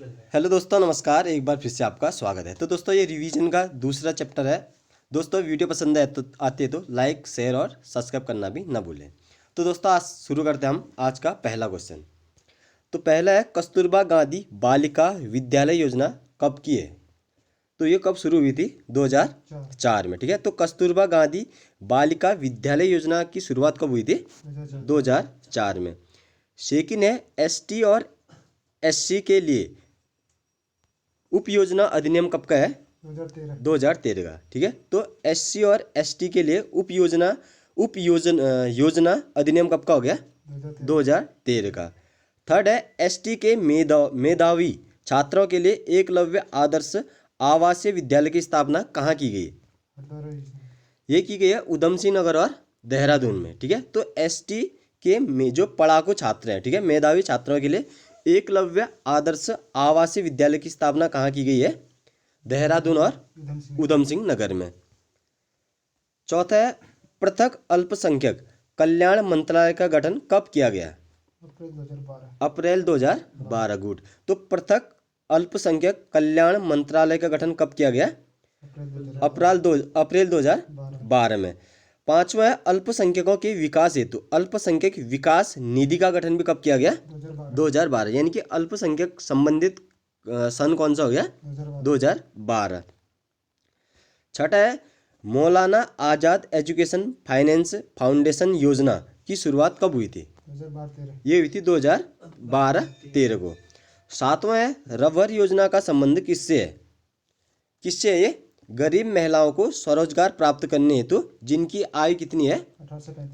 Hello दोस्तों, नमस्कार। एक बार फिर से आपका स्वागत है। तो दोस्तों, ये रिवीजन का दूसरा चैप्टर है। दोस्तों, वीडियो पसंद है तो आती है तो लाइक, शेयर और सब्सक्राइब करना भी ना भूलें। तो दोस्तों, आज शुरू करते हैं हम आज का पहला क्वेश्चन। तो पहला है, कस्तूरबा गांधी बालिका विद्यालय योजना कब की है? तो ये कब शुरू हुई थी? 2004 में। ठीक है, तो कस्तूरबा गांधी बालिका विद्यालय योजना की शुरुआत कब हुई थी? 2004 में। सेकंड है, एसटी और एससी के लिए उप योजना अधिनियम कब का है? 2013 का। ठीक है, तो एससी और एसटी के लिए योजना अधिनियम कब का हो गया? 2013 का। थर्ड है, एसटी के मेधावी छात्रों के लिए एकलव्य आदर्श आवासीय विद्यालय की स्थापना कहाँ की गई? ये की गई है उधम सिंह नगर और देहरादून में। ठीक है, तो एसटी के जो पढ़ाकू छात्र हैं, ठीक है, मेधावी छात्रों के लिए एकलव्य आदर्श आवासीय विद्यालय की स्थापना कहाँ की गई है? देहरादून और उधम सिंह नगर में। चौथा है, पृथक अल्पसंख्यक कल्याण मंत्रालय का गठन कब किया गया? अप्रैल 2012। गुड। तो पृथक अल्पसंख्यक कल्याण मंत्रालय का गठन कब किया गया? अप्रैल 2012 में। पांचवा है, अल्पसंख्यकों के विकास हेतु अल्पसंख्यक विकास निधि का गठन भी कब किया गया? 2012। यानी कि अल्पसंख्यक संबंधित सन कौन सा हो गया? 2012। छठा है, Maulana Azad education finance foundation योजना की शुरुआत कब हुई थी? ये हुई थी 2012-13 को। सातवां है, रबर योजना का संबंध किससे है? किससे है ये? गरीब महिलाओं को स्वरोजगार प्राप्त करने हेतु जिनकी आयु कितनी है?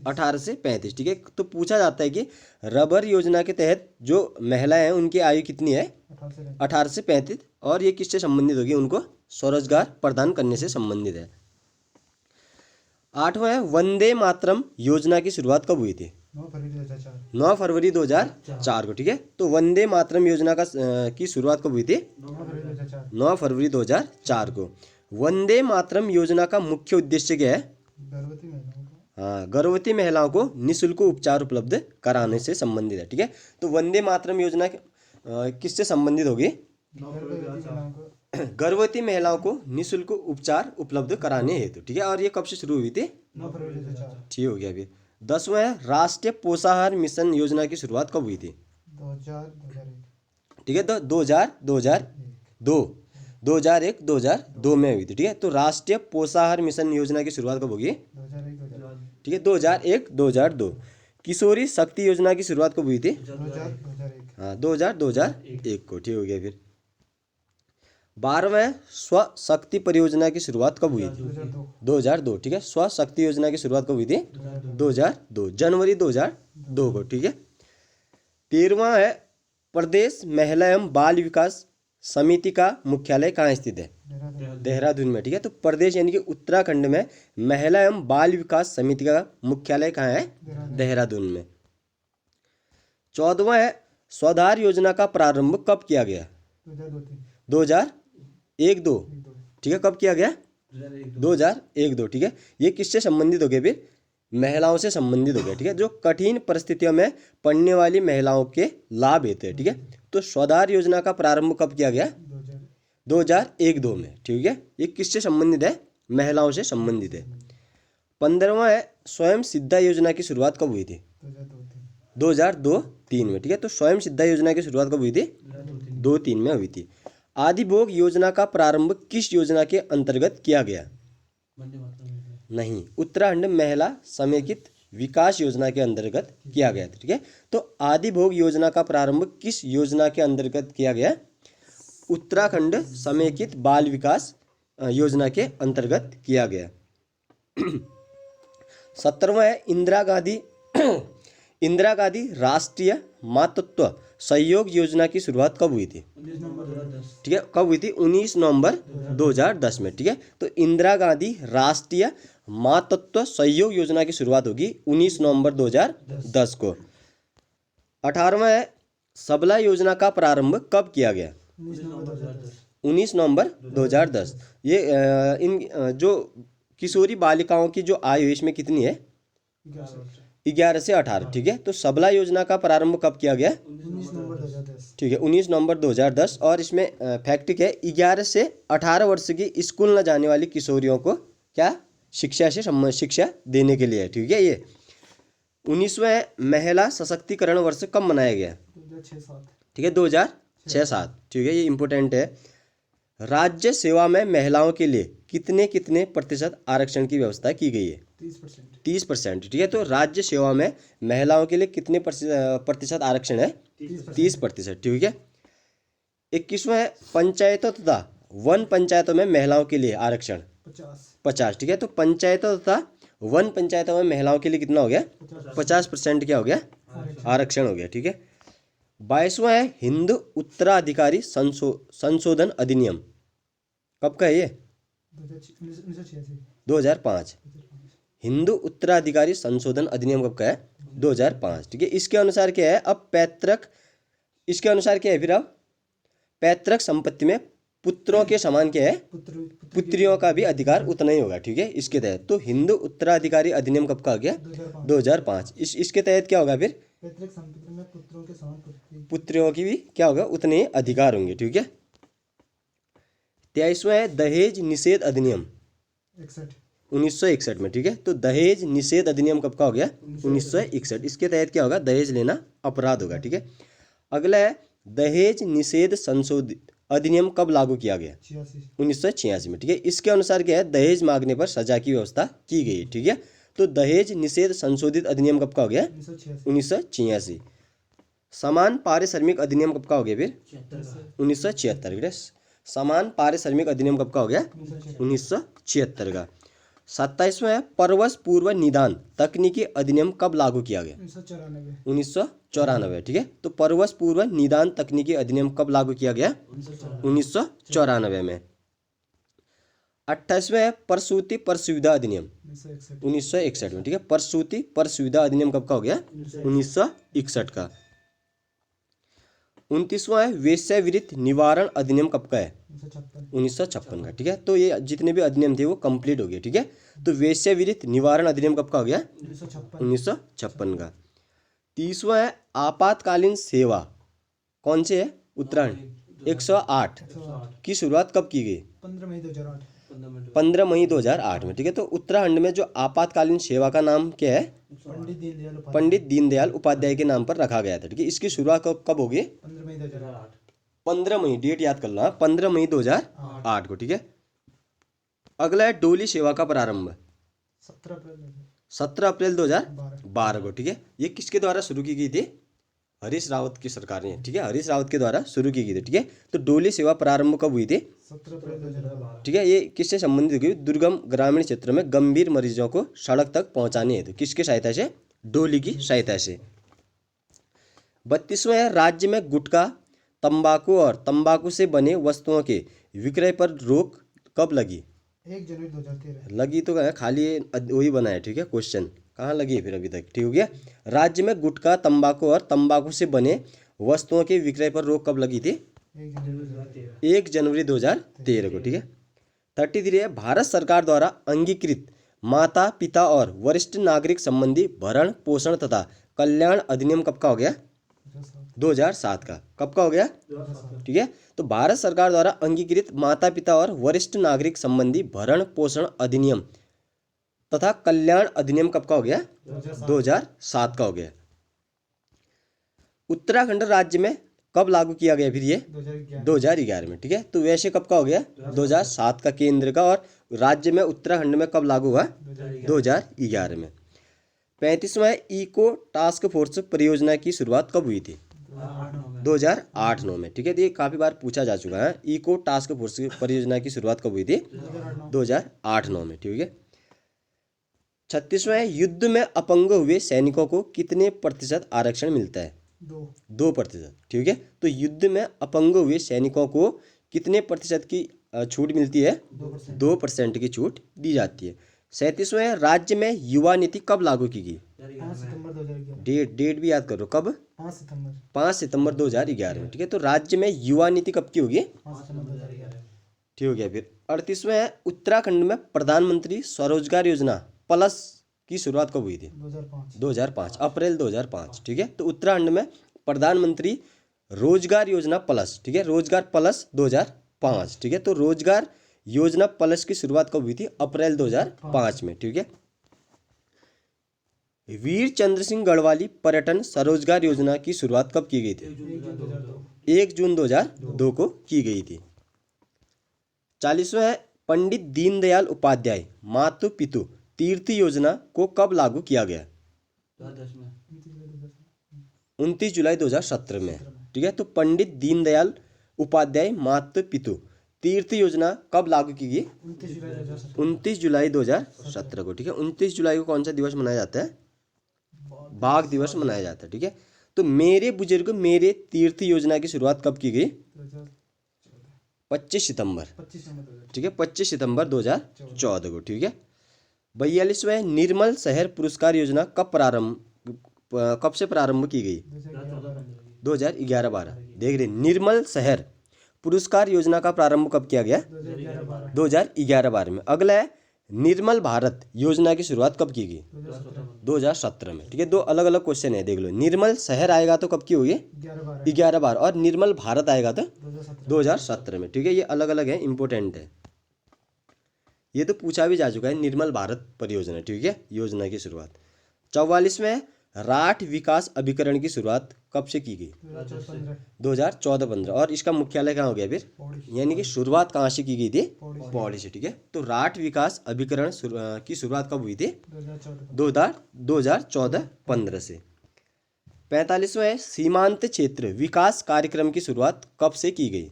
18 से 35। ठीक है, तो पूछा जाता है कि रबर योजना के तहत जो महिलाएं हैं उनकी आयु कितनी है? 18 से 35। और ये किससे संबंधित होगी? उनको स्वरोजगार प्रदान करने से संबंधित है। आठवां है, वंदे मातरम योजना की शुरुआत कब हुई थी? 9 फरवरी 2004 को। ठीक है, तो वंदे मातरम योजना की शुरुआत कब हुई थी? 9 फरवरी 2004 को। वंदे मातरम योजना का मुख्य उद्देश्य क्या है? गर्भवती महिलाओं को निःशुल्क उपचार उपलब्ध कराने से संबंधित है। ठीक है, तो वंदे मातरम योजना किससे संबंधित होगी? गर्भवती महिलाओं को निःशुल्क उपचार उपलब्ध कराने हेतु। ठीक है, और ये कब से शुरू हुई थी? 9 फरवरी 2004। ठीक हो गया। अभी 10वां है, राष्ट्रीय पोषाहार मिशन योजना की शुरुआत कब हुई थी? 2001। ठीक है, तो 2002 में हुई थी। ठीक है, तो राष्ट्रीय पोषाहार मिशन योजना की शुरुआत कब होगी? 2001। ठीक है, 2001-2002। किशोरी शक्ति योजना की शुरुआत कब हुई थी? 2001 को। ठीक हो गया। फिर 12वां, स्वशक्ति परियोजना की शुरुआत कब हुई? 2002। ठीक है, स्वशक्ति योजना की शुरुआत कब हुई थी? 2002, जनवरी 2002 को। ठीक है। 13वां है, प्रदेश महिला एवं बाल विकास समिति का मुख्यालय कहाँ स्थित है? देहरादून में। ठीक है, तो प्रदेश यानी कि उत्तराखंड में महिला एवं बाल विकास समिति का मुख्यालय कहाँ है? देहरादून में। 14वां है, स्वधार योजना का प्रारंभ कब किया गया? 2001-2। ठीक है, कब किया गया? 2001-2। ठीक है, ये किससे संबंधित हो गया? फिर महिलाओं से संबंधित हो गया। ठीक है, जो कठिन परिस्थितियों में पड़ने वाली महिलाओं के लाभ हेतु है। ठीक है, तो स्वधार योजना का प्रारंभ कब किया गया? 2001-2 में। ठीक है, ये किससे संबंधित है? महिलाओं से संबंधित है। 15वां है, स्वयं सिद्धा योजना की शुरुआत कब हुई थी? 2002-3 में। ठीक है, तो स्वयं सिद्धा योजना की शुरुआत कब हुई थी? 2002-3 में हुई थी। आदि भोग योजना का प्रारंभ किस योजना के अंतर्गत किया गया? नहीं, उत्तराखंड महिला समेकित विकास योजना के अंतर्गत किया गया था। ठीक है, तो आदि भोग योजना का प्रारंभ किस योजना के अंतर्गत किया गया? उत्तराखंड समेकित बाल विकास योजना के अंतर्गत किया गया। 17वां है, इंदिरा गांधी राष्ट्रीय मातृत्व सहयोग योजना की शुरुआत कब हुई थी? 19 नवंबर 2010। ठीक है, कब हुई थी? 19 नवंबर 2010 में। ठीक है, तो इंदिरा गांधी राष्ट्रीय मातृत्व सहयोग योजना की शुरुआत होगी 19 नवंबर 2010 को। 18वां है, सबला योजना का प्रारंभ कब किया गया? 19 नवंबर 2010। ये इन जो किशोरी बालिकाओं की जो आयु इसमें कितनी है? 11 से 18, ठीक है। तो सबला योजना का प्रारंभ कब किया गया? 19 नवंबर 2010। ठीक है, 19 नवंबर 2010। और इसमें फैक्ट क्या है, 11 से 18 वर्ष की स्कूल न जाने वाली किशोरियों को क्या शिक्षा देने के लिए है, ठीक है। ये 19वें महिला सशक्तिकरण वर्ष कब मनाया गया? 2006-7। ठीक है, 2006-7, ठीक है, ये इंपॉर्टेंट है। राज्य सेवा में महिलाओं के लिए कितने कितने प्रतिशत आरक्षण की व्यवस्था की गई है? 30%। 30%, ठीक है। तो राज्य सेवा में महिलाओं के लिए कितने प्रतिशत आरक्षण है? 30%, ठीक है। 21वें पंचायतों तथा वन पंचायतों में महिलाओं के लिए आरक्षण 50, ठीक है। तो पंचायतों तथा वन पंचायतों में महिलाओं के लिए कितना हो गया? 50% क्या हो गया? आरक्षण हो गया, ठीक है। 22वां है हिंदू उत्तराधिकारी संशोधन अधिनियम, कब का है ये? 2005। हिंदू उत्तराधिकारी संशोधन अधिनियम कब का है? 2005, ठीक है। इसके अनुसार क्या है, अब इसके अनुसार क्या है फिर, अब पैतृक संपत्ति में पुत्रों के समान क्या है, पुत्रियों का भी अधिकार उतना ही होगा, ठीक है, इसके तहत। तो हिंदू उत्तराधिकारी अधिनियम कब का आ गया? 2005। इसके तहत क्या होगा फिर? पैतृक संपत्ति में पुत्रों के समान पुत्रियों की भी क्या होगा, उतने ही अधिकार होंगे, ठीक है। 23वां है दहेज निषेध अधिनियम 1961 में, ठीक है। तो दहेज निषेध अधिनियम कब का हो गया? 1961। इसके तहत क्या होगा, दहेज लेना अपराध होगा, ठीक है। अगला है दहेज निषेध संशोधित अधिनियम कब लागू किया गया? 1986 में, ठीक है। इसके अनुसार क्या है, दहेज मांगने पर सजा की व्यवस्था की गई, ठीक है। तो दहेज निषेध संशोधित अधिनियम कब का हो गया? 1986। समान पारिश्रमिक अधिनियम कब का हो गया फिर? 1976, समान पारिश्रमिक अधिनियम कब का हो गया? 1976 का। 27वां है परवश पूर्व निदान तकनीकी अधिनियम कब लागू किया गया? 1994, ठीक है। तो परवश पूर्व निदान तकनीकी अधिनियम कब लागू किया गया? 1994 में। 28वां है प्रसूति पर सुविधा अधिनियम 1961 में, ठीक है। प्रसूति पर सुविधा अधिनियम कब का हो गया? 1961 का। 29वां है वेश्या विरुद्ध निवारण अधिनियम कब का है? 1956 का, ठीक है। तो ये जितने भी अधिनियम थे वो कंप्लीट हो गए, ठीक है। तो वेश्या विरुद्ध निवारण अधिनियम कब का हो गया? 1956 का। 30वां है आपातकालीन सेवा, कौन से है? उत्तराखंड 108 की शुरुआत कब की गई? 15 मई 2008 में, ठीक है। तो उत्तराखंड में जो आपातकालीन सेवा का नाम क्या है? पंडित दीनदयाल उपाध्याय के नाम पर रखा गया था, ठीक है। इसकी शुरुआत कब होगी? 15 मई, डेट याद कर लो, 15 मई 2008 को, ठीक है। अगला है डोली सेवा का प्रारंभ 17 अप्रैल 2012 को, ठीक है। ये किसके द्वारा शुरू की गई थी? हरीश रावत की सरकार ने, ठीक है, हरीश रावत के द्वारा शुरू की गई थी, ठीक है। तो डोली सेवा प्रारंभ कब हुई थी? 17 अप्रैल 2012, ठीक है। ये किससे संबंधित हुई? दुर्गम ग्रामीण क्षेत्र में गंभीर मरीजों को सड़क तक पहुंचाने हेतु किसकी सहायता से? डोली की सहायता से। 32वां है राज्य में गुटखा तंबाकू और तंबाकू से बने वस्तुओं के विक्रय पर रोक कब लगी? 1 जनवरी 2013। लगी तो है, खाली वही बना है, ठीक है। क्वेश्चन कहाँ लगी है फिर अभी तक, ठीक हो गया। राज्य में गुटखा तंबाकू और तंबाकू से बने वस्तुओं के विक्रय पर रोक कब लगी थी? 1 जनवरी 2013 को, ठीक है। 33 है भारत सरकार द्वारा अंगीकृत माता पिता और वरिष्ठ नागरिक संबंधी भरण पोषण तथा कल्याण अधिनियम कब का हो गया? 2007 का। कब का हो गया? ठीक है। तो भारत सरकार द्वारा अंगीकृत माता पिता और वरिष्ठ नागरिक संबंधी भरण पोषण अधिनियम तथा कल्याण अधिनियम कब का हो गया? 2007 का हो गया। उत्तराखंड राज्य में कब लागू किया गया फिर ये? 2011 में, ठीक है। तो वैसे कब का हो गया? 2007 का केंद्र का, और राज्य में उत्तराखंड में कब लागू हुआ? 2011 में। 35वां इको टास्क फोर्स परियोजना की शुरुआत कब हुई थी? 2008-9 में, ठीक है। तो ये काफ़ी बार पूछा जा चुका है, इको टास्क फोर्स परियोजना की शुरुआत कब हुई थी? 2008-9 में, ठीक है। 36वां युद्ध में अपंग हुए सैनिकों को कितने प्रतिशत आरक्षण मिलता है? 2%, ठीक है। तो युद्ध में अपंग हुए सैनिकों को कितने प्रतिशत की छूट मिलती है? 2% की छूट दी जाती है। 37वां राज्य में युवा नीति कब लागू की गई? 5 सितंबर 2011। डेट भी याद करो, कब? 5 सितंबर 2011 में, ठीक है। तो राज्य में युवा नीति कब की होगी? 5 सितंबर 2011, ठीक हो गया। फिर 38वां उत्तराखंड में प्रधानमंत्री स्वरोजगार योजना प्लस की शुरुआत कब हुई थी? 2005। 2005, अप्रैल 2005। ठीक है, तो उत्तराखंड में प्रधानमंत्री रोजगार योजना प्लस, ठीक है, रोजगार प्लस 2005। ठीक है, तो रोजगार योजना प्लस की शुरुआत कब हुई थी? अप्रैल 2005 में। ठीक है, वीर चंद्र सिंह गढ़वाली पर्यटन स्वरोजगार योजना की शुरुआत कब की गई थी? 1 जून 2002 को की गई थी। 40वां है, पंडित दीनदयाल उपाध्याय मातु पितु तीर्थ योजना को कब लागू किया गया? 29 जुलाई 2017 में। ठीक है, तो पंडित दीनदयाल उपाध्याय मातु पितु तीर्थ योजना कब लागू की गई? 29 जुलाई 2017 को। ठीक है, 29 जुलाई को कौन सा दिवस मनाया जाता है? बाघ दिवस मनाया जाता है। ठीक है, तो मेरे बुजुर्ग मेरे तीर्थ योजना की शुरुआत कब की गई? 25 सितंबर। 25 नंबर। ठीक है, 25 सितंबर 2014 को। ठीक है, 42वें निर्मल शहर पुरस्कार योजना कब से प्रारंभ की गई? 2011-12। देख रहे, निर्मल शहर पुरस्कार योजना का प्रारंभ कब किया गया? 2011-12 में। अगला है, निर्मल भारत योजना की शुरुआत कब की गई? 2017 में। ठीक है, दो अलग अलग क्वेश्चन है, देख लो। निर्मल शहर आएगा तो कब की होगी? 11-12, और निर्मल भारत आएगा तो 2017 में। ठीक है, ये अलग अलग है, इंपॉर्टेंट है। ये तो पूछा भी जा चुका है, निर्मल भारत परियोजना। ठीक है, योजना की शुरुआत। 44वें राठ विकास अभिकरण की शुरुआत कब से की गई? 2014-15। और इसका मुख्यालय कहाँ हो गया फिर? यानी कि शुरुआत कहाँ से की गई थी? पौड़ी से। ठीक है, तो राठ विकास अभिकरण की शुरुआत कब हुई थी? 2014-15 से। 45वें सीमांत क्षेत्र विकास कार्यक्रम की शुरुआत कब से की गई?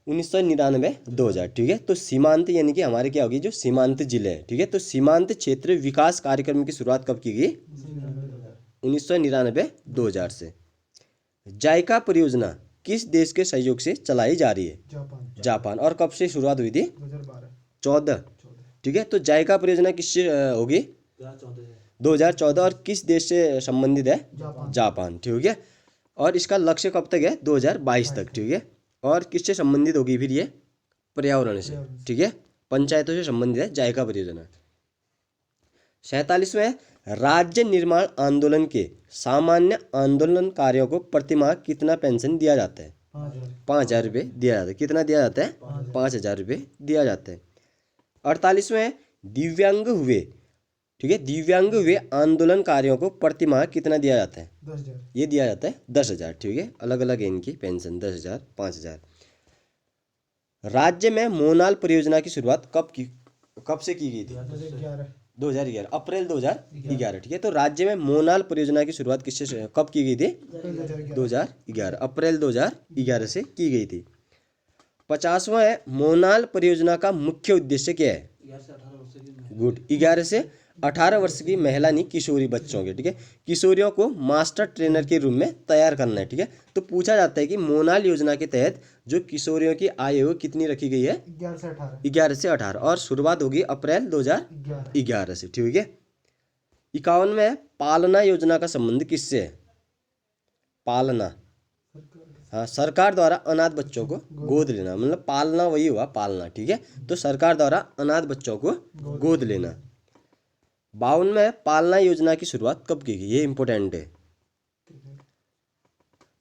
1999-2000। ठीक है, तो सीमांत यानी कि हमारे क्या होगी, जो सीमांत जिले हैं। ठीक है, तो सीमांत क्षेत्र विकास कार्यक्रम की शुरुआत कब की गई? 1999-2000 से। जायका परियोजना किस देश के सहयोग से चलाई जा रही है? जापान। और कब से शुरुआत हुई थी? 14। ठीक है, तो जायका परियोजना किससे होगी? 2014। और किस देश से संबंधित है? जापान। ठीक है, और इसका लक्ष्य कब तक है? 2022 तक। ठीक है, और किससे संबंधित होगी फिर ये? पर्यावरण से। ठीक है, पंचायतों से संबंधित है जायका परियोजना। 47वें राज्य निर्माण आंदोलन के सामान्य आंदोलनकारियों को प्रतिमाह कितना पेंशन दिया जाता है? 5,000 रुपये दिया जाता है। कितना दिया जाता है? 5,000 रुपये दिया जाता है। 48वें दिव्यांग हुए, ठीक है, दिव्यांग हुए आंदोलनकारियों को प्रतिमाह कितना दिया जाता है? 10,000। ये दिया जाता है 10,000। ठीक है, अलग अलग है इनकी पेंशन, 10,000, 5,000। राज्य में मोनाल परियोजना की शुरुआत कब से की गई थी? 2011, अप्रैल 2011। ठीक है, तो राज्य में मोनाल परियोजना की शुरुआत किससे कब की गई थी? 2011, अप्रैल 2011 से की गई थी। 50वां है, मोनाल परियोजना का मुख्य उद्देश्य क्या है? गुड, 11 से 18 वर्ष की महिला नहीं, किशोरी बच्चों के। ठीक है, किशोरियों को मास्टर ट्रेनर के रूप में तैयार करना है। ठीक है, तो पूछा जाता है कि मोनाल योजना के तहत जो किशोरियों की आयु कितनी रखी गई है? 11 से 18, और शुरुआत होगी अप्रैल 2011 से। ठीक है, 51वें पालना योजना का संबंध किससे है? पालना, हाँ, सरकार द्वारा अनाथ बच्चों को गोद लेना, मतलब पालना वही हुआ, पालना। ठीक है, तो सरकार द्वारा अनाथ बच्चों को गोद लेना। 52वें पालना योजना की शुरुआत कब की गई? ये इंपॉर्टेंट है,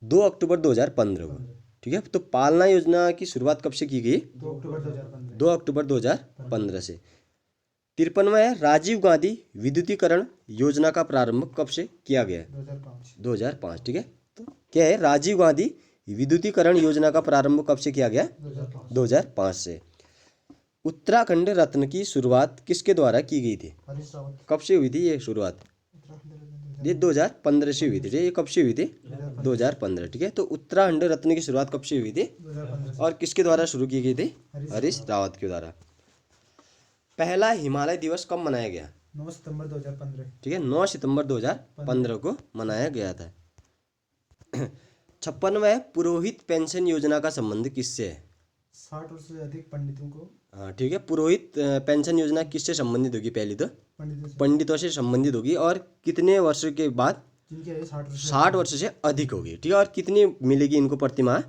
2 अक्टूबर 2015 को। ठीक है, तो पालना योजना की शुरुआत कब से की गई? 2 अक्टूबर 2015 से। 53वां है, राजीव गांधी विद्युतीकरण योजना का प्रारंभ कब से किया गया? 2005। ठीक है, तो क्या है, राजीव गांधी विद्युतीकरण योजना का प्रारंभ कब से किया गया? 2005 से। उत्तराखंड रत्न की शुरुआत किसके द्वारा की गई थी? कब से हुई थी ये शुरुआत? ये 2015 से हुई थी। ये कब से हुई थी? 2015। ठीक है, तो उत्तराखंड रत्न की शुरुआत कब से हुई थी और किसके द्वारा शुरू की गई थी? हरीश रावत के द्वारा। पहला हिमालय दिवस कब मनाया गया? 9 सितंबर 2015। ठीक है, 9 सितंबर 2015 को मनाया गया था। 56वां पुरोहित पेंशन योजना का संबंध किससे है? 60 वर्ष से अधिक पंडितों को। हाँ, ठीक है, पुरोहित पेंशन योजना किससे संबंधित होगी? पहली तो पंडितों से संबंधित होगी, और कितने वर्ष के बाद? जिनकी आयु 60 वर्ष से अधिक होगी। ठीक है, और कितनी मिलेगी इनको प्रतिमाह?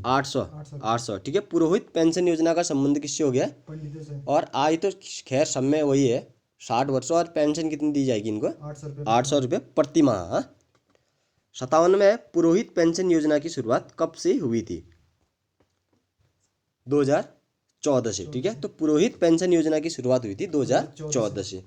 800। ठीक है, पुरोहित पेंशन योजना का संबंध किससे हो गया? पंडितों से। और आय तो खैर सब में वही है, 60 वर्ष और पेंशन कितनी दी जाएगी इनको? 800 रुपये 800 रुपये प्रति माह। हाँ। 57 में पुरोहित पेंशन योजना की शुरुआत कब से हुई थी? 2014 से। ठीक है, तो पुरोहित पेंशन योजना की शुरुआत हुई थी 2014 से।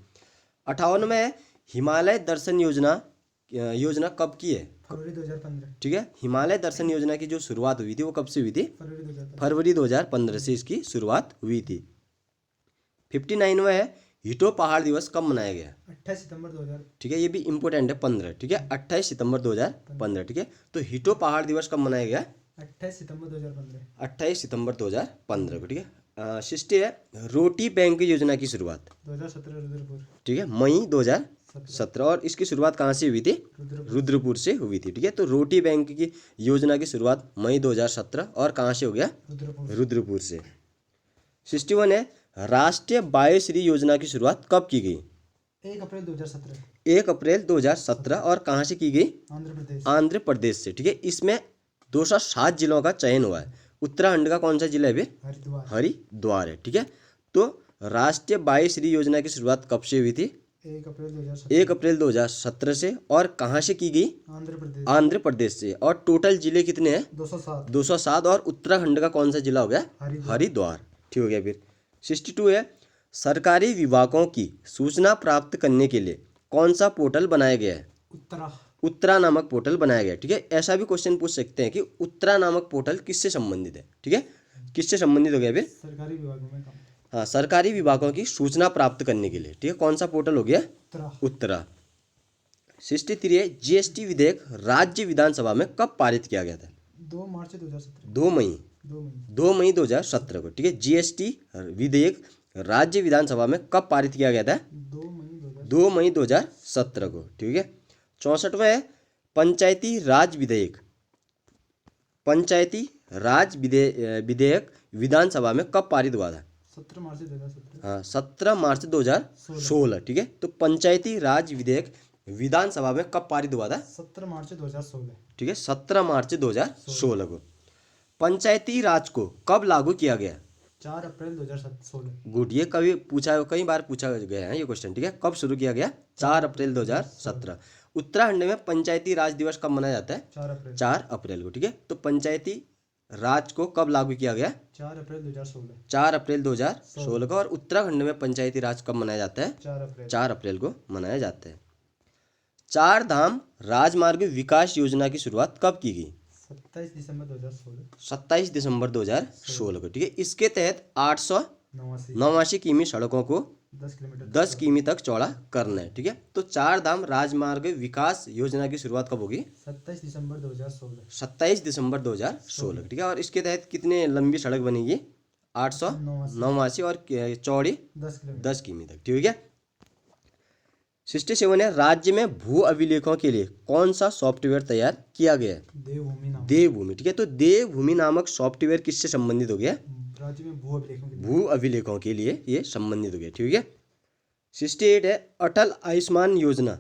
58 में हिमालय दर्शन योजना कब की है? फरवरी 2015। ठीक है, हिमालय दर्शन योजना की जो शुरुआत हुई थी वो कब से हुई थी? फरवरी 2015। फरवरी 2015 से इसकी शुरुआत हुई थी। 59 में है हिटो पहाड़ दिवस कब मनाया गया? 28 सितंबर 2000। ठीक है, ये भी इंपॉर्टेंट है। 15। ठीक है, 28 सितंबर 2015। ठीक है, तो हिटो पहाड़ दिवस कब मनाया गया? 28 सितंबर 2015। 28 सितंबर 2015 को। ठीक है, 60 है रोटी बैंक योजना की शुरुआत। 2017 रुद्रपुर। ठीक है, मई 2017। और इसकी शुरुआत कहाँ से हुई थी? रुद्रपुर से हुई थी। ठीक है, तो रोटी बैंक की योजना की शुरुआत मई 2017 और कहाँ से हो गया? रुद्रपुर से। 61 है राष्ट्रीय बायोश्री योजना की शुरुआत कब की गई? 1 अप्रैल 2017। 1 अप्रैल 2017 और कहाँ से की गई? आंध्र प्रदेश। आंध्र प्रदेश से। ठीक है, इसमें 207 जिलों का चयन हुआ है। उत्तराखंड का कौन सा जिला है भी? हरिद्वार। हरिद्वार है। ठीक है, तो राष्ट्रीय बायोश्री योजना की शुरुआत कब से हुई थी? 1 अप्रैल 2017। 1 अप्रैल 2017 से। और कहाँ से की गई? आंध्र प्रदेश। आंध्र प्रदेश से। और टोटल जिले कितने हैं? 207। 207। और उत्तराखंड का कौन सा जिला हो गया? हरिद्वार। ठीक हो गया। फिर 62 है सरकारी विभागों की सूचना प्राप्त करने के लिए कौन सा पोर्टल बनाया गया है? उत्तरा नामक पोर्टल बनाया गया है। ठीक है, ऐसा भी क्वेश्चन पूछ सकते हैं कि उत्तरा नामक पोर्टल किससे संबंधित है? ठीक है, किससे संबंधित हो गया फिर? सरकारी विभागों में काम। हाँ, सरकारी विभागों की सूचना प्राप्त करने के लिए। ठीक है, कौन सा पोर्टल हो गया? उत्तरा। 63 है जीएसटी विधेयक राज्य विधानसभा में कब पारित किया गया था? 2 मार्च 2017। 2 मई 2017 को। ठीक है, जीएसटी विधेयक राज्य विधानसभा में कब पारित किया गया था? 2 मई 2017 को। ठीक है, 64वां है पंचायती राज विधेयक। पंचायती राज विधेयक विधानसभा में कब पारित हुआ था? 17 मार्च 2017। हाँ, 17 मार्च 2016। ठीक है, तो पंचायती राज विधेयक विधानसभा में कब पारित हुआ था? 17 मार्च 2016। ठीक है, 17 मार्च 2016 को। पंचायती राज को कब लागू किया गया? 4 अप्रैल 2016। गुड, ये कई बार पूछा गया है ये क्वेश्चन। ठीक है, कब शुरू किया गया? 4 अप्रैल 2017। उत्तराखंड में पंचायती राज दिवस कब मनाया जाता है? 4 अप्रैल को। ठीक है, तो पंचायती राज को कब लागू किया गया? 4 अप्रैल 2016। 4 अप्रैल 2016 को। और उत्तराखंड में पंचायती राज कब मनाया जाता है? 4 अप्रैल को मनाया जाता है। 4 धाम राजमार्ग विकास योजना की शुरुआत कब की गई? 27 दिसंबर 2016। 27 दिसंबर 2016 को। ठीक है, इसके तहत 889 किमी सड़कों को 10 किमी तक चौड़ा करना है। ठीक है, तो 4 धाम राजमार्ग विकास योजना की शुरुआत कब होगी? 27 दिसंबर 2016। 27 दिसंबर 2016। ठीक है, और इसके तहत कितने लंबी सड़क बनेगी? 889 और चौड़ी 10 किमी तक। ठीक है, 67 है राज्य में भू अभिलेखों के लिए कौन सा सॉफ्टवेयर तैयार किया गया है? देवभूमि। ठीक है, तो देवभूमि नामक सॉफ्टवेयर किससे संबंधित हो गया? राज्य में भू अभिलेखों के लिए ये संबंधित हो गया। ठीक है, 68 है अटल आयुष्मान योजना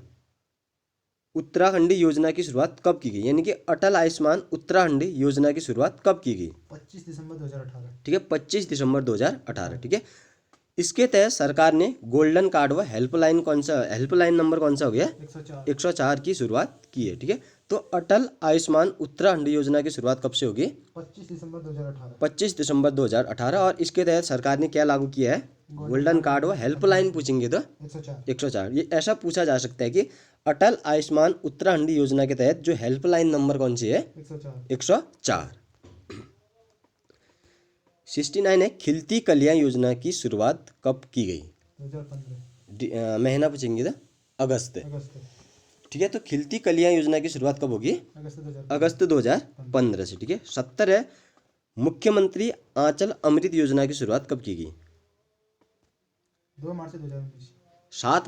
उत्तराखंडी योजना की शुरुआत कब की गई? यानी कि अटल आयुष्मान उत्तराखंडी योजना की शुरुआत कब की गई? 25 दिसंबर 2018। ठीक है, 25 दिसंबर 2018। ठीक है, इसके तहत सरकार ने गोल्डन कार्ड व हेल्पलाइन नंबर कौन सा हो गया? 104 की शुरुआत की है। ठीक है, तो अटल आयुष्मान उत्तराखंड योजना की शुरुआत कब से होगी? 25 दिसंबर 2018। 25 दिसंबर 2018। और इसके तहत सरकार ने क्या लागू किया है? गोल्डन कार्ड व हेल्पलाइन पूछेंगे तो 104। ये ऐसा पूछा जा सकता है कि अटल आयुष्मान उत्तराखंड योजना के तहत जो हेल्पलाइन नंबर कौन सी है? 104। 69 है खिलती कलियां योजना की शुरुआत कब की गई? 2015। महीना पूछेंगे तो अगस्त। ठीक है, तो खिलती कलियां योजना की शुरुआत कब होगी? अगस्त 2015 से। ठीक है, 70 है मुख्यमंत्री आंचल अमृत योजना की शुरुआत कब की गई? 2 मार्च 2019। 7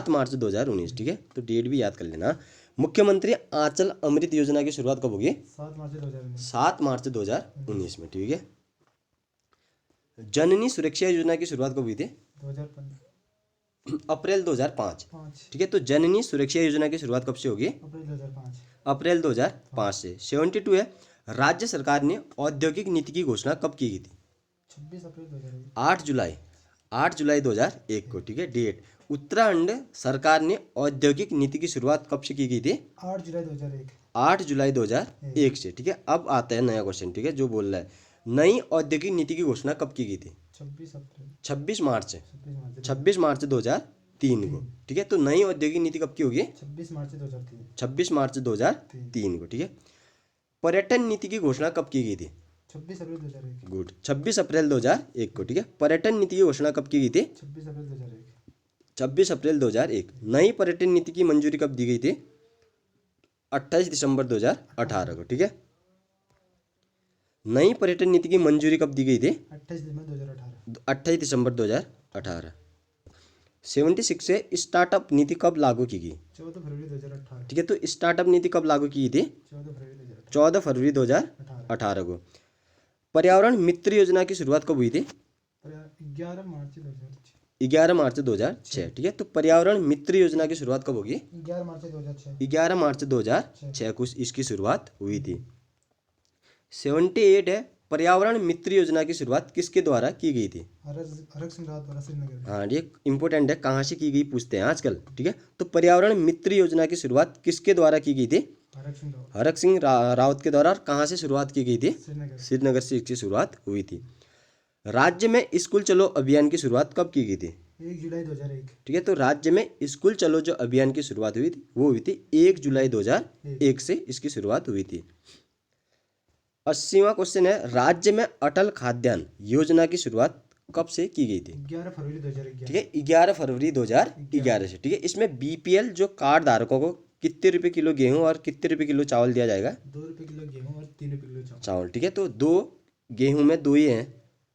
मार्च 2019। ठीक है, तो डेट भी याद कर लेना। मुख्यमंत्री आंचल अमृत योजना की शुरुआत कब होगी? 7 मार्च 2019 में। ठीक है, जननी सुरक्षा योजना की शुरुआत कब हुई थी? 2015। अप्रैल 2005। ठीक है, तो जननी सुरक्षा योजना की शुरुआत कब से होगी? अप्रैल 2005 से। 72 है राज्य सरकार ने औद्योगिक नीति की घोषणा कब की गई थी? 26 अप्रैल 2001। 8 8 जुलाई 2001 को, ठीक है। डेट, उत्तराखंड सरकार ने औद्योगिक नीति की शुरुआत कब से की गई थी? 8 जुलाई 2001। 8 जुलाई 2001 से, ठीक है। अब आता है नया क्वेश्चन, ठीक है, जो बोल रहा है नई औद्योगिक नीति की घोषणा कब की गई थी? 26 अप्रैल 26 मार्च से, 26 मार्च 26 मार्च 2003 को, ठीक है। तो नई औद्योगिक नीति कब की होगी? 26 मार्च 2003। 26 मार्च 2003 को, ठीक है। पर्यटन नीति की घोषणा कब की गई थी? 26 अप्रैल 2001। गुड, 26 अप्रैल 2001 को, ठीक है। पर्यटन नीति की घोषणा कब की गई थी? 26 अप्रैल 2001। 26 अप्रैल 2001। नई पर्यटन नीति की मंजूरी कब दी गई थी? 28 दिसंबर 2018 को, ठीक है। नई पर्यटन नीति की मंजूरी कब दी गई थी? 28 दिसंबर 2018। 28 दिसंबर 2018। 76 से स्टार्टअप नीति कब लागू की गई? 14 फरवरी 2018। ठीक है। तो स्टार्टअप नीति कब लागू की गई थी? 14 फरवरी 2018। 14 फरवरी 2018 को। पर्यावरण मित्र योजना की शुरुआत कब हुई थी? 11 मार्च 2006। 11 मार्च 2006, ठीक है। तो पर्यावरण मित्र योजना की शुरुआत कब होगी? 11 मार्च 2006। 11 मार्च 2006 को इसकी शुरुआत हुई थी। 78 है, पर्यावरण मित्र योजना की शुरुआत किसके द्वारा की गई थी? हरक सिंह रावत द्वारा श्रीनगर। हाँ, ये इंपॉर्टेंट है, कहाँ से की गई पूछते हैं आजकल, ठीक है। तो पर्यावरण मित्र योजना की शुरुआत किसके द्वारा की गई थी? हरक सिंह रावत। हरक सिंह रावत के द्वारा। और कहाँ से शुरुआत की गई थी? श्रीनगर। श्रीनगर से इसकी शुरुआत हुई थी। राज्य में स्कूल चलो अभियान की शुरुआत कब की गई थी? 1 जुलाई 2001। ठीक है। तो राज्य में स्कूल चलो जो अभियान की शुरुआत हुई थी वो हुई थी 1 जुलाई 2001 से इसकी शुरुआत हुई थी। 80वां क्वेश्चन है, राज्य में अटल खाद्यान्न योजना की शुरुआत कब से की गई थी? 11 फरवरी 2011। ठीक है, 11 फरवरी 2011 से, ठीक है। इसमें बीपीएल जो कार्ड धारकों को कितने रुपए किलो गेहूं और कितने रुपए किलो चावल दिया जाएगा? 2 रुपये किलो गेहूँ और 3 रुपये किलो चावल, ठीक है। तो दो गेहूं में 2 ही हैं,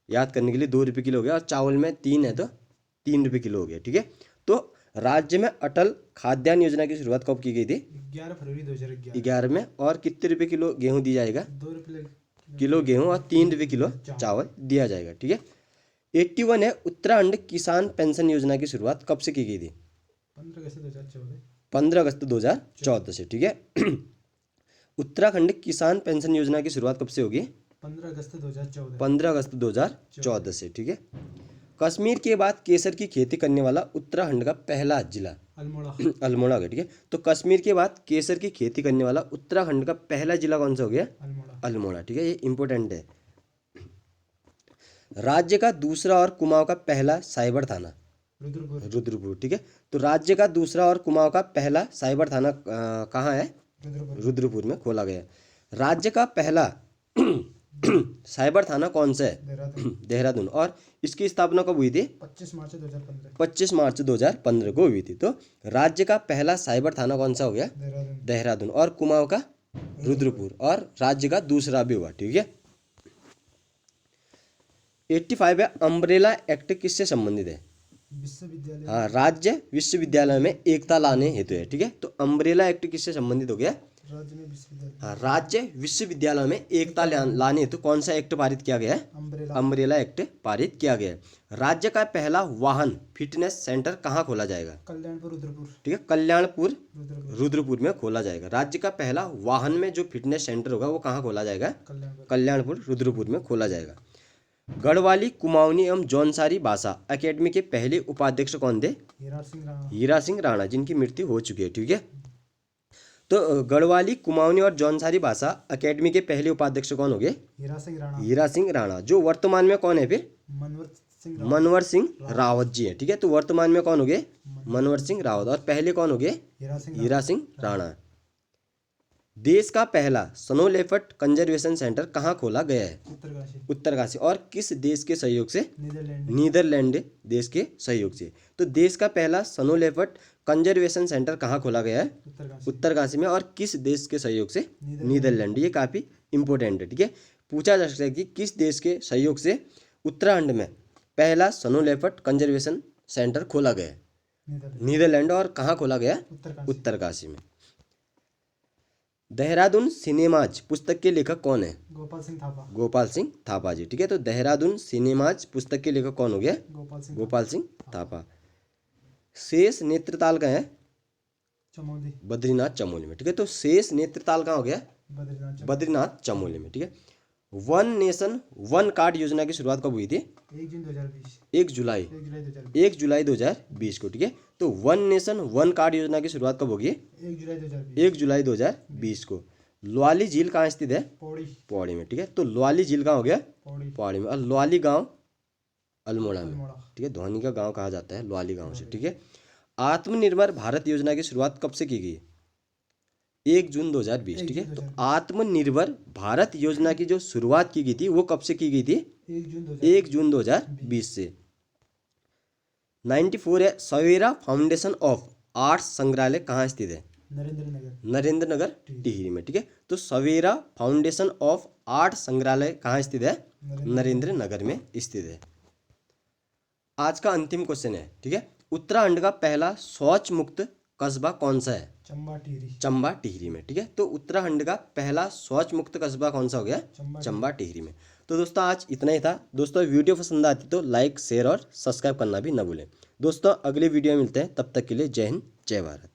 याद करने के लिए 2 रुपये किलो हो गया, और चावल में 3 है तो 3 रुपये किलो हो गया, ठीक है। तो राज्य में अटल खाद्यान्न योजना की शुरुआत कब की गई थी? 11 फरवरी 2011। 11 में। और कितने रुपए किलो गेहूं दी जाएगा? 2 रुपये किलो गेहूं और 3 रुपये किलो चावल दिया जाएगा, ठीक है। 81 है, उत्तराखंड किसान पेंशन योजना की शुरुआत कब से की गई थी? 15 अगस्त 2014। 15 अगस्त 2014 से, ठीक है। उत्तराखंड किसान पेंशन योजना की शुरुआत कब से होगी? 15 अगस्त 2014। 15 अगस्त 2014 से, ठीक है। कश्मीर के बाद केसर की खेती करने वाला उत्तराखंड का पहला जिला अल्मोड़ा। अल्मोड़ा का, ठीक है। तो कश्मीर के बाद केसर की खेती करने वाला उत्तराखंड का पहला जिला कौन सा हो गया? अल्मोड़ा। अल्मोड़ा, ठीक है। ये इंपॉर्टेंट है। राज्य का दूसरा और कुमाऊं का पहला साइबर थाना रुद्रपुर। रुद्रपुर, ठीक है। तो राज्य का दूसरा और कुमाऊं का पहला साइबर थाना कहाँ है? रुद्रपुर। रुद्रपुर में खोला गया। राज्य का पहला साइबर थाना कौन सा है? देहरादून। देहरादून। और इसकी स्थापना कब हुई थी? 25 मार्च 2015। 25 मार्च 2015 को हुई थी। तो राज्य का पहला साइबर थाना कौन सा हो गया? देहरादून। देहरादून। और कुमाऊं का रुद्रपुर। और राज्य का दूसरा भी हुआ, ठीक है। 85 है, अम्ब्रेला एक्ट किससे संबंधित है? विश्वविद्यालय। हाँ, राज्य विश्वविद्यालय में एकता लाने हेतु है, ठीक है। तो अम्ब्रेला एक्ट किससे संबंधित हो गया? राज्य में विश्वविद्यालय। हाँ, राज्य विश्वविद्यालय में एकता लाने हेतु कौन सा एक्ट पारित किया गया है? अम्ब्रेला। अम्ब्रेला एक्ट पारित किया गया है। राज्य का पहला वाहन फिटनेस सेंटर कहाँ खोला जाएगा? कल्याणपुर रुद्रपुर। ठीक है, कल्याणपुर रुद्रपुर। रुद्रपुर में खोला जाएगा। राज्य का पहला वाहन में जो फिटनेस सेंटर होगा वो कहाँ खोला जाएगा? कल्याणपुर। कल्याणपुर रुद्रपुर में खोला जाएगा। गढ़वाली कुमाऊनी एवं जौनसारी भाषा अकेडमी के पहले उपाध्यक्ष कौन थे? हीरा सिंह राणा। हीरा सिंह राणा, जिनकी मृत्यु हो चुकी है, ठीक है। तो गढ़वाली कुमाऊनी और जौनसारी भाषा अकेडमी के पहले उपाध्यक्ष कौन हो गए? हीरा सिंह राणा। हीरा सिंह राणा, जो वर्तमान में कौन है फिर? मनवर सिंह मनवर सिंह रावत जी है, ठीक है। तो वर्तमान में कौन हो गए? मनवर सिंह रावत। और पहले कौन हो गए? हीरा सिंह हीरा सिंह राणा। देश का पहला स्नो लेपर्ड कंजर्वेशन सेंटर कहाँ खोला गया है? उत्तरकाशी। उत्तरकाशी। और किस देश के सहयोग से? नीदरलैंड। नीदरलैंड देश के सहयोग से। तो देश का पहला स्नो लेपर्ड कंजर्वेशन सेंटर कहाँ खोला गया है? उत्तरकाशी। उत्तरकाशी में। और किस देश के सहयोग से? नीदरलैंड। ये काफ़ी इंपॉर्टेंट है, ठीक है। पूछा जा सकता है कि किस देश के सहयोग से उत्तराखंड में पहला स्नो लेपर्ड कंजर्वेशन सेंटर खोला गया है? नीदरलैंड। और कहाँ खोला गया? उत्तरकाशी। उत्तरकाशी में। देहरादून सिनेमाज पुस्तक के लेखक कौन है? गोपाल सिंह थापा। गोपाल सिंह थापा जी, ठीक है। तो देहरादून सिनेमाज पुस्तक के लेखक कौन हो गया? गोपाल सिंह। गोपाल सिंह थापा। शेष नेत्रताल का है? चमोली। बद्रीनाथ चमोली में, ठीक है। तो शेष नेत्रताल कहाँ हो गया? बद्रीनाथ। बद्रीनाथ चमोली में, ठीक है। वन नेशन वन कार्ड योजना की शुरुआत कब हुई थी? 1 जून 2020। 1 जुलाई 1 जुलाई 2020। 1 जुलाई 2020 को, ठीक है। तो वन नेशन वन कार्ड योजना की शुरुआत कब होगी? 1 जुलाई 2020। 1 जुलाई 2020 को। लोआली झील कहाँ स्थित है? पौड़ी। पौड़ी में, ठीक है। तो लोआली झील कहाँ हो गया? पौड़ी। पौड़ी में। और लोआली गांव अल्मोड़ा में, अल्मोड़ा। ठीक है। धोनी का गांव कहा जाता है लोआली गांव से, ठीक है। आत्मनिर्भर भारत योजना की शुरुआत कब से की गई? 1 जून 2020, ठीक है। तो आत्मनिर्भर भारत योजना की जो शुरुआत की गई थी वो कब से की गई थी? 1 जून 2020 से। 94 है, सवेरा फाउंडेशन ऑफ आर्ट्स संग्रहालय कहाँ स्थित है? नरेंद्र नगर। नरेंद्र नगर टिहरी में, ठीक है। तो सवेरा फाउंडेशन ऑफ आर्ट संग्रहालय कहाँ स्थित है? नरेंद्र नगर में स्थित है। आज का अंतिम क्वेश्चन है, ठीक है। उत्तराखंड का पहला शौच मुक्त कस्बा कौन सा है? चंबा टिहरी। चंबा टिहरी में, ठीक है। तो उत्तराखंड का पहला शौच मुक्त कस्बा कौन सा हो गया? चंबा टिहरी में। तो दोस्तों आज इतना ही था। दोस्तों वीडियो पसंद आती तो लाइक शेयर और सब्सक्राइब करना भी ना भूलें। दोस्तों अगले वीडियो में मिलते हैं, तब तक के लिए जय हिंद जय भारत।